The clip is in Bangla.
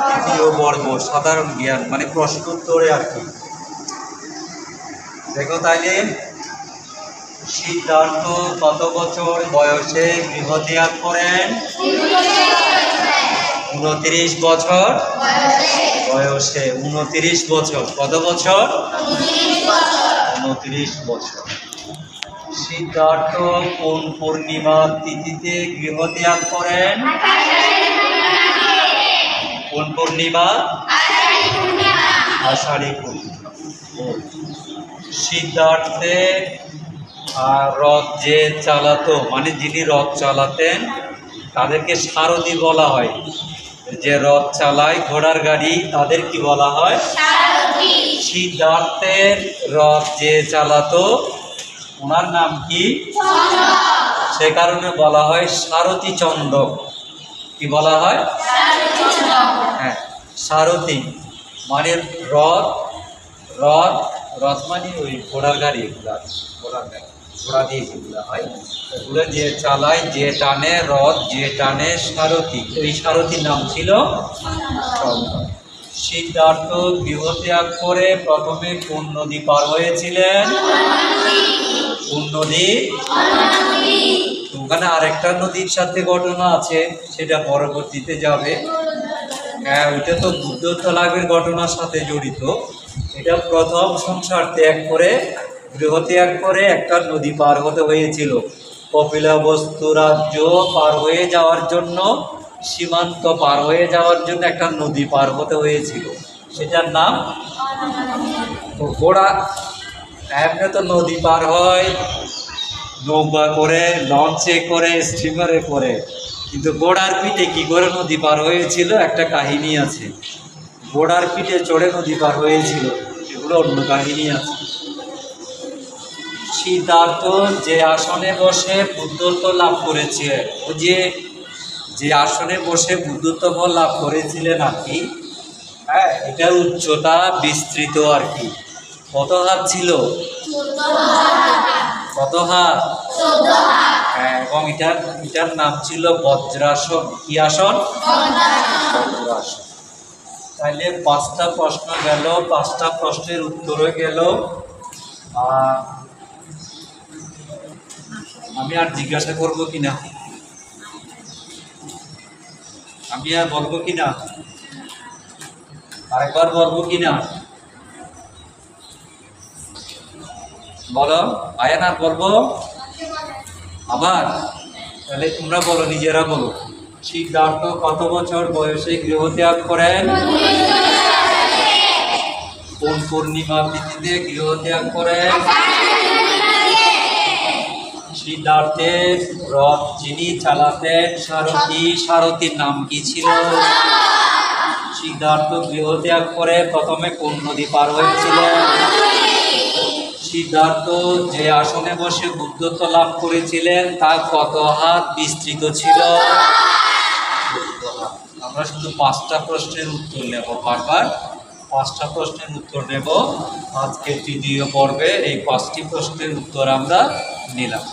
তৃতীয় বর্গ সাধারণ জ্ঞান মানে প্রশ্ন উত্তরে আর কি। দেখো তাইলে সিদ্ধার্থ কত বছর বয়সে গৃহত্যাগ করেন? 29 বছর বয়সে। 29 বছর। কত বছর? 29 বছর। সিদ্ধার্থ কোন পূর্ণিমার তিথিতে গৃহত্যাগ করেন? কোন পূর্ণিমা? আষাঢ়ী পূর্ণিমা। সিদ্ধার্থের রথ যে চালাতো মানে যিনি রথ চালাতেন তাদেরকে সারথি বলা হয়। যে রথ চালায় ঘোড়ার গাড়ি তাদের কি বলা হয়? সিদ্ধার্থের রথ যে চালাতো ওনার নাম কি? সে কারণে বলা হয় সারথি চন্দক। কি বলা হয়? হ্যাঁ, সারথি মানে রথ। রথ রথ মানে ওই ঘোড়ার গাড়ি, ঘোড়ার গাড়ি, ঘোড়া দিয়ে যেগুলো হয় ওগুলো যে চালায়, যে টানে রথ, যে টানে সারথি। এই সারথির নাম ছিল চন্দক। সিদ্ধার্থ গৃহত্যাগ করে প্রথমে কোন নদী পার হয়েছিলেন? কোন নদী? ওখানে আরেকটা নদীর সাথে ঘটনা আছে, সেটা পরবর্তীতে যাবে। হ্যাঁ, ওইটা তো বুদ্ধত্ব লাভের ঘটনার সাথে জড়িত। এটা প্রথম সংসার ত্যাগ করে গৃহত্যাগ করে একটা নদী পার হতে হয়েছিল। কপিলাবস্তু রাজ্য পার হয়ে যাওয়ার জন্য, সীমান্ত পার হয়ে যাওয়ার জন্য একটা নদী পার হতে হয়েছিল, সেটার নাম ঘোড়া। এমনি তো নদী পার হয় নৌকা করে, লঞ্চে করে, স্টিমারে করে, কিন্তু ঘোড়ার পিঠে কি করে নদী পার হয়েছিল একটা কাহিনী আছে। ঘোড়ার পিঠে চড়ে নদী পার হয়েছিল, এগুলো অন্য কাহিনী আছে। সিদ্ধার্থ যে আসনে বসে বুদ্ধত্ব লাভ করেছিলেন, ও যে আসনে বসে বুদ্ধত্ব লাভ করেছিলেন আর কি, হ্যাঁ, এটার উচ্চতা বিস্তৃত আর কি। কত হাত ছিল? কত হাত? হ্যাঁ, এবং এটার নাম ছিল বজ্রাসন। কি আসন? বজ্রাসন। তাইলে 5টা প্রশ্ন গেল, 5টা প্রশ্নের উত্তরে গেল। আমি আর জিজ্ঞাসা করবো কিনা? আমি আর বলবো কিনা? আরেকবার বলবো কিনা? বলো। আয়ান আর বলবো আবার? তাহলে তোমরা বলো, নিজেরা বলো। সিদ্ধার্থ কত বছর বয়সে গৃহত্যাগ করেন? কোন পূর্ণিমা তিথিতে গৃহত্যাগ করেন? সিদ্ধার্থের রথ যিনি চালাতেন সারথি, সারথির নাম কি ছিল? সিদ্ধার্থ গৃহত্যাগ করে প্রথমে কোন নদী পার হয়েছিলেন? সিদ্ধার্থ যে আসনে বসে বুদ্ধত্ব লাভ করেছিলেন তা কত হাত বিস্তৃত ছিল? আমরা শুধু 5টা প্রশ্নের উত্তর নেব, বারবার 5টা প্রশ্নের উত্তর নেব। আজকে তৃতীয় পর্বে এই 5টি প্রশ্নের উত্তর আমরা নিলাম।